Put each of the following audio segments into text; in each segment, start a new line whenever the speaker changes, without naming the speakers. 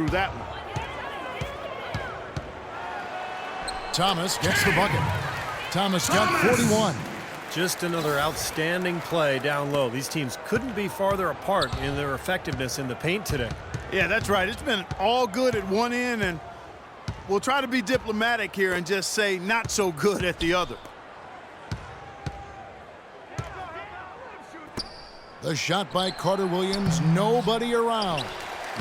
through that one.
Thomas gets the bucket. Thomas got 41.
Just another outstanding play down low. These teams couldn't be farther apart in their effectiveness in the paint today.
Yeah, that's right. It's been all good at one end, and we'll try to be diplomatic here and just say not so good at the other.
The shot by Carter Williams, nobody around.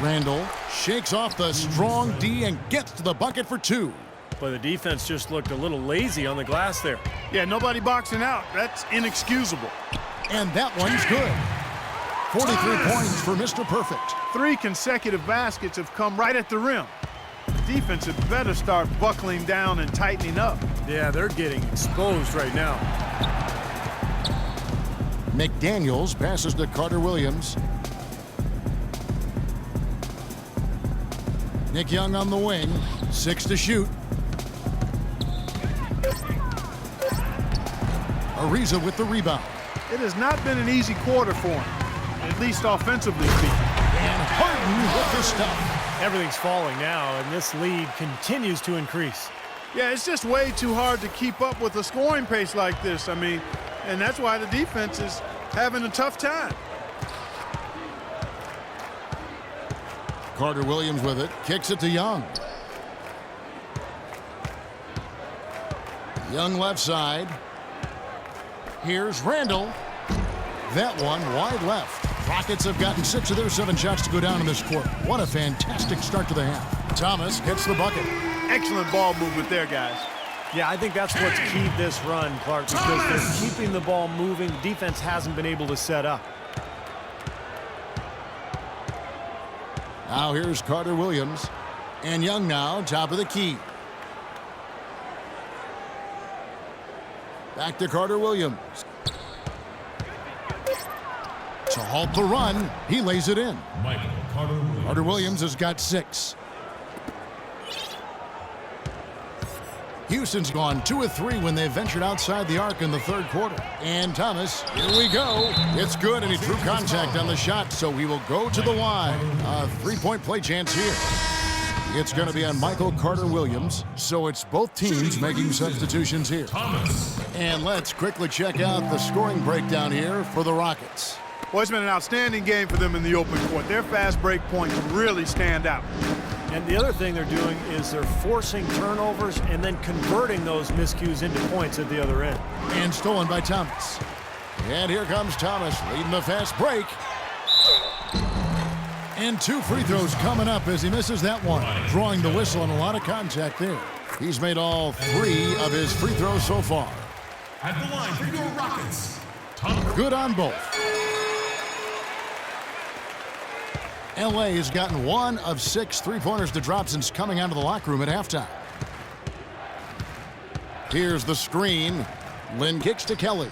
Randall shakes off the strong D and gets to the bucket for two.
But the defense just looked a little lazy on the glass there.
Yeah, nobody boxing out. That's inexcusable.
And that one's good. 43 points for Mr. Perfect.
3 consecutive baskets have come right at the rim. The defense had better start buckling down and tightening up.
Yeah, they're getting exposed right now.
McDaniels passes to Carter Williams. Nick Young on the wing. 6 to shoot. Ariza with the rebound.
It has not been an easy quarter for him, at least offensively speaking.
And Harden with the stuff.
Everything's falling now, and this lead continues to increase.
Yeah, it's just way too hard to keep up with a scoring pace like this. I mean, and that's why the defense is having a tough time.
Carter Williams with it. Kicks it to Young. Young left side. Here's Randall. That one wide left. Rockets have gotten 6 of their 7 shots to go down in this quarter. What a fantastic start to the half. Thomas gets the bucket.
Excellent ball movement there, guys.
Yeah, I think that's what's keyed this run, Clark, because they're keeping the ball moving. Defense hasn't been able to set up.
Now here's Carter Williams. And Young now, top of the key. Back to Carter Williams. To halt the run, he lays it in. Carter Williams has got 6. Houston's gone 2 of 3 when they ventured outside the arc in the third quarter. And Thomas, here we go. It's good, and he drew contact on the shot, so he will go to the line. A 3-point play chance here. It's going to be on Michael Carter Williams, so it's both teams making substitutions here. And let's quickly check out the scoring breakdown here for the Rockets.
Well, it's been an outstanding game for them in the open court. Their fast break points really stand out.
And the other thing they're doing is they're forcing turnovers and then converting those miscues into points at the other end.
And stolen by Thomas. And here comes Thomas leading the fast break. And 2 free throws coming up as he misses that one. Drawing the whistle and a lot of contact there. He's made all 3 of his free throws so far.
At the line for your Rockets.
Good on both. LA has gotten 1 of 6 3-pointers to drop since coming out of the locker room at halftime. Here's the screen. Lynn kicks to Kelly.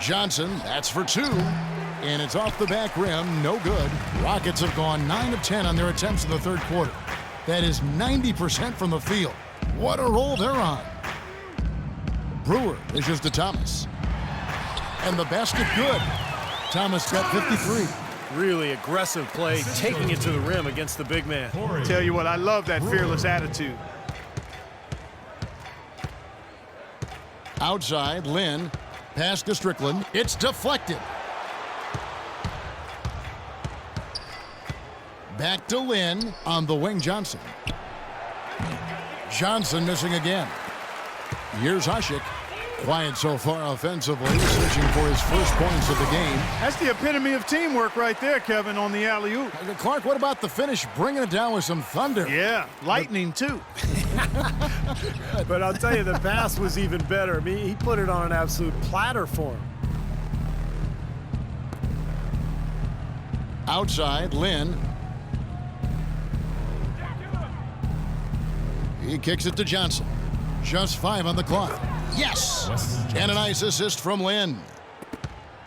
Johnson, that's for 2. And it's off the back rim, no good. Rockets have gone 9 of 10 on their attempts in the third quarter. That is 90% from the field. What a roll they're on. Brewer dishes to Thomas. And the basket good. Thomas got 53.
Really aggressive play, taking it to the rim against the big man.
Tell you what, I love that fearless attitude.
Outside, Lynn. Pass to Strickland. It's deflected. Back to Lynn on the wing, Johnson. Johnson missing again. Here's Hasek. Quiet so far offensively, searching for his first points of the game.
That's the epitome of teamwork right there, Kevin, on the alley-oop.
Clark, what about the finish? Bringing it down with some thunder.
Yeah, lightning too.
But I'll tell you, the pass was even better. I mean, he put it on an absolute platter for him.
Outside, Lynn. He kicks it to Johnson. Just 5 on the clock. Yes! And a nice assist from Lynn.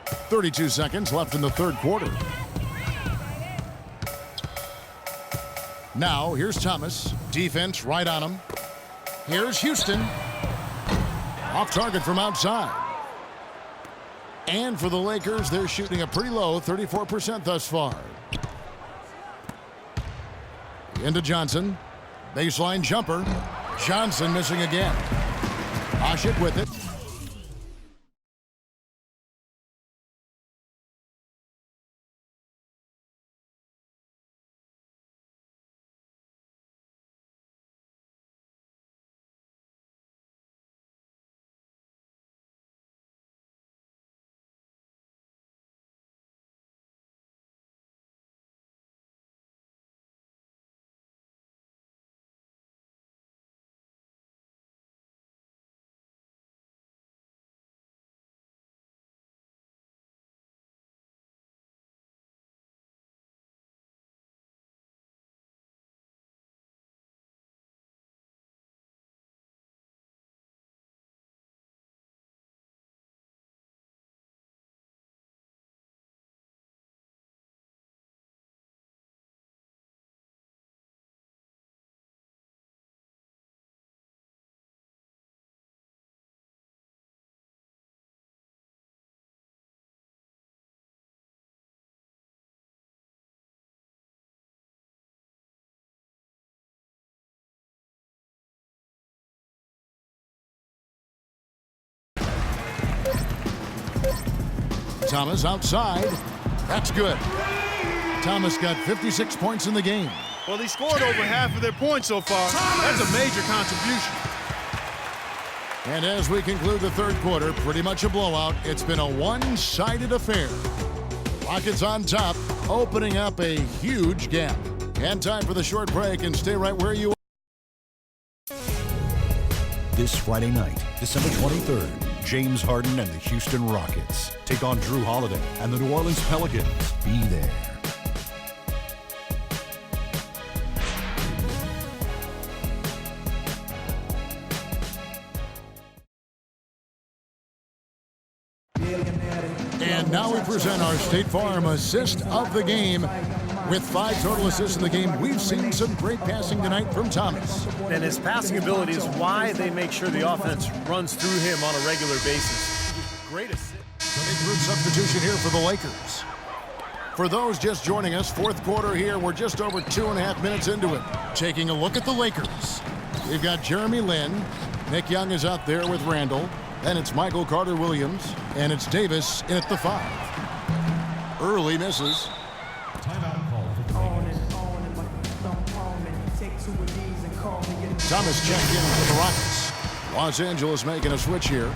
32 seconds left in the third quarter. Now, here's Thomas. Defense right on him. Here's Houston. Off target from outside. And for the Lakers, they're shooting a pretty low 34% thus far. Into Johnson. Baseline jumper. Johnson missing again. Oshik with it. Thomas outside. That's good. Thomas got 56 points in the game.
Well, he scored over half of their points so far. That's a major contribution.
And as we conclude the third quarter, pretty much a blowout. It's been a one-sided affair. Rockets on top, opening up a huge gap. And time for the short break, and stay right where you are.
This Friday night, December 23rd, James Harden and the Houston Rockets take on Drew Holiday and the New Orleans Pelicans. Be there.
And now we present our State Farm assist of the game. With 5 total assists in the game, we've seen some great passing tonight from Thomas.
And his passing ability is why they make sure the offense runs through him on a regular basis. Great assist.
Big group substitution here for the Lakers. For those just joining us, fourth quarter here, we're just over 2.5 minutes into it. Taking a look at the Lakers. We've got Jeremy Lin. Nick Young is out there with Randall. Then it's Michael Carter-Williams. And it's Davis in at the 5. Early misses.
Timeout call for the Lakers.
Thomas checked in for the Rockets. Los Angeles making a switch here.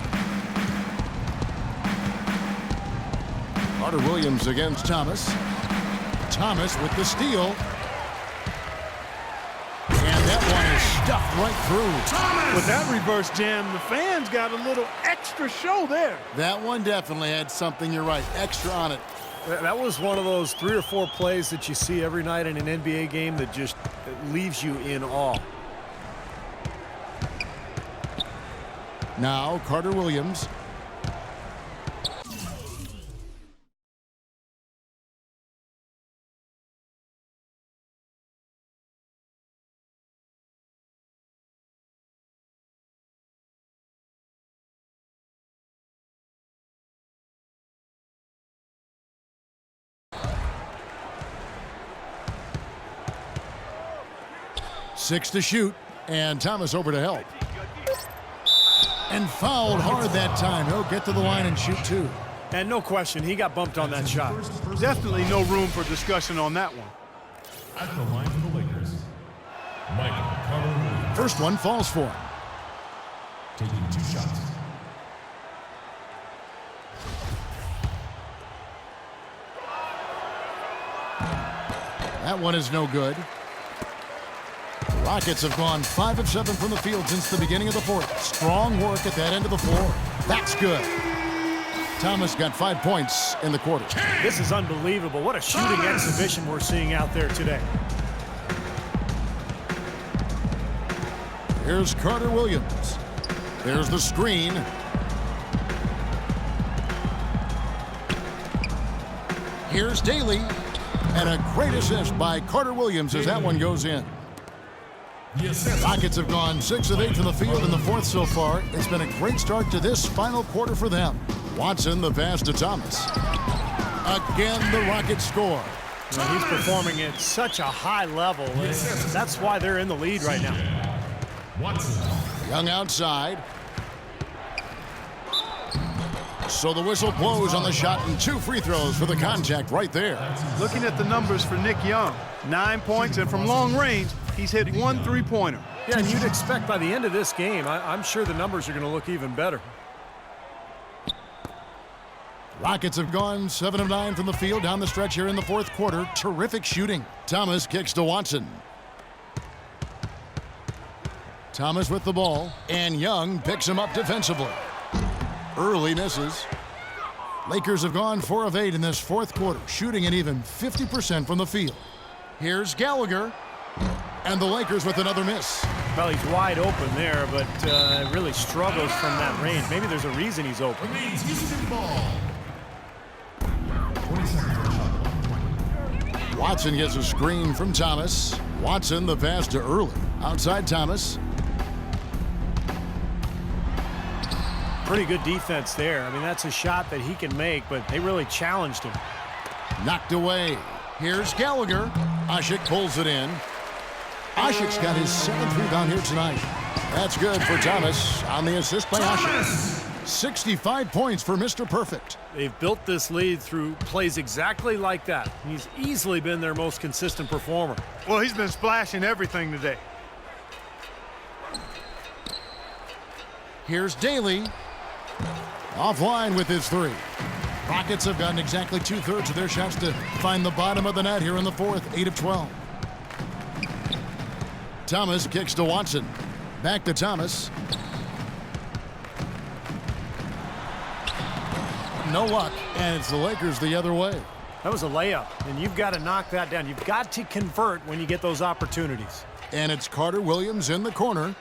Carter-Williams against Thomas. Thomas with the steal. And that one is stuffed right through.
With that reverse jam, the fans got a little extra show there.
That one definitely had something, you're right, extra on it.
That was one of those 3 or 4 plays that you see every night in an NBA game that just leaves you in awe.
Now Carter-Williams. Six to shoot, and Thomas over to help. And fouled hard that time. He'll get to the line and shoot 2.
And no question, he got bumped on that shot.
Definitely no room for discussion on that one.
At the line for the Lakers, Michael Carter-Williams.
First one falls for him.
Taking 2 shots.
That one is no good. Rockets have gone 5 of 7 from the field since the beginning of the fourth. Strong work at that end of the floor. That's good. Thomas got 5 points in the quarter.
This is unbelievable. What a shooting exhibition we're seeing out there today.
Here's Carter-Williams. There's the screen. Here's Daly. And a great assist by Carter-Williams as that one goes in. Rockets have gone 6 of 8 from the field in the fourth so far. It's been a great start to this final quarter for them. Watson the pass to Thomas. Again, the Rockets score.
He's performing at such a high level. That's why they're in the lead right now.
Watson.
Young outside. So the whistle blows on the shot and 2 free throws for the contact right there.
Looking at the numbers for Nick Young, 9 points, and from long range, he's hit 1 3-pointer.
Yeah, and you'd expect by the end of this game, I'm sure the numbers are going to look even better.
Rockets have gone 7 of 9 from the field down the stretch here in the fourth quarter. Terrific shooting. Thomas kicks to Watson. Thomas with the ball, and Young picks him up defensively. Early misses. Lakers have gone 4 of 8 in this fourth quarter, shooting an even 50% from the field. Here's Gallagher, and the Lakers with another miss.
Well, he's wide open there, but really struggles from that range. Maybe there's a reason he's open.
Remains Houston ball. 20 seconds on shot clock.
Watson gets a screen from Thomas. Watson the pass to Early. Outside Thomas.
Pretty good defense there. I mean, that's a shot that he can make, but they really challenged him.
Knocked away. Here's Gallagher. Ashik pulls it in. Ashik's got his 7th rebound here tonight. That's good for Thomas on the assist by Ashik. 65 points for Mr. Perfect.
They've built this lead through plays exactly like that. He's easily been their most consistent performer.
Well, he's been splashing everything today.
Here's Daly. Offline with his 3. Rockets have gotten exactly 2/3 of their shots to find the bottom of the net here in the fourth, 8 of 12. Thomas kicks to Watson. Back to Thomas. No luck, and it's the Lakers the other way.
That was a layup, and you've got to knock that down. You've got to convert when you get those opportunities.
And it's Carter Williams in the corner.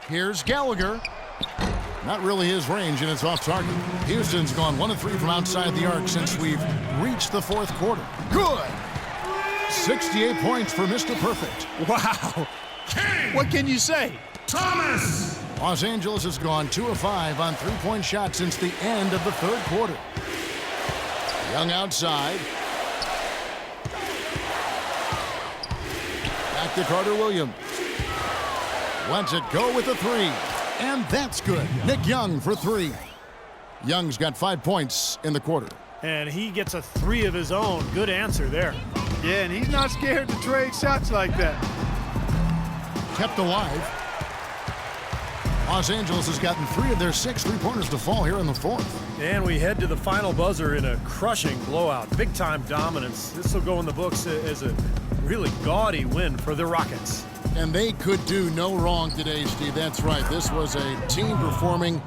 Here's Gallagher. Not really his range, and it's off target. Houston's gone 1 of 3 from outside the arc since we've reached the fourth quarter. Good! 68 points for Mr. Perfect.
Wow. What can you say?
Thomas.
Los Angeles has gone 2 of 5 on 3-point shots since the end of the third quarter. Young outside. Back to Carter Williams. Lets it go with the 3. And that's good. Nick Young for 3. Young's got 5 points in the quarter.
And he gets a 3 of his own. Good answer there.
Yeah, and he's not scared to trade shots like that.
Kept alive. Los Angeles has gotten 3 of their 6 3-pointers to fall here in the fourth.
And we head to the final buzzer in a crushing blowout. Big-time dominance. This will go in the books as a really gaudy win for the Rockets.
And they could do no wrong today, Steve. That's right. This was a team performing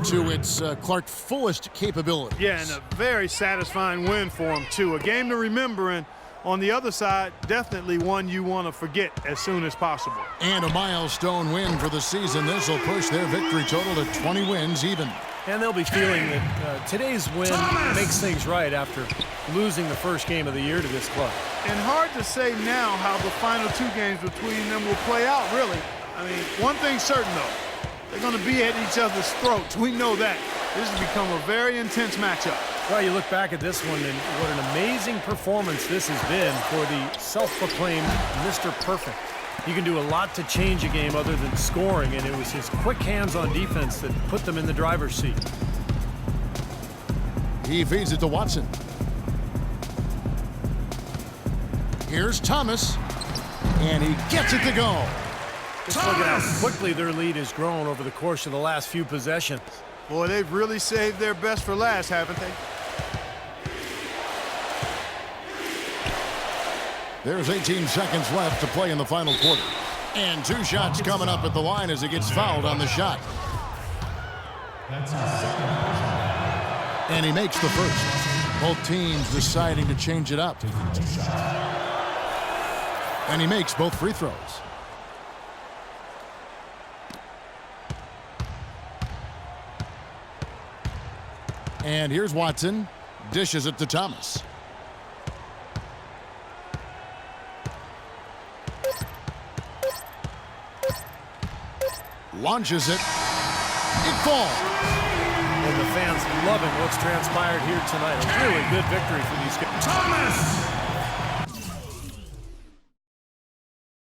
to its Clark fullest capabilities.
Yeah, and a very satisfying win for him, too. A game to remember, and on the other side, definitely one you want to forget as soon as possible.
And a milestone win for the season. This will push their victory total to 20 wins even.
And they'll be feeling that today's win makes things right after losing the first game of the year to this club.
And hard to say now how the final 2 games between them will play out, really. I mean, one thing's certain, though. They're going to be at each other's throats. We know that. This has become a very intense matchup.
Well, you look back at this one, and what an amazing performance this has been for the self-proclaimed Mr. Perfect. You can do a lot to change a game other than scoring, and it was his quick hands on defense that put them in the driver's seat.
He feeds it to Watson. Here's Thomas, and he gets it to go.
Just look at how quickly their lead has grown over the course of the last few possessions.
Boy, they've really saved their best for last, haven't they?
There's 18 seconds left to play in the final quarter. And 2 shots coming up at the line as he gets fouled on the shot.
That's his second personal.
And he makes the first. Both teams deciding to change it up.
Taking 2 shots.
And he makes both free throws. And here's Watson. Dishes it to Thomas. Launches it. It falls.
And the fans loving what's transpired here tonight. A really good victory for these guys.
Thomas.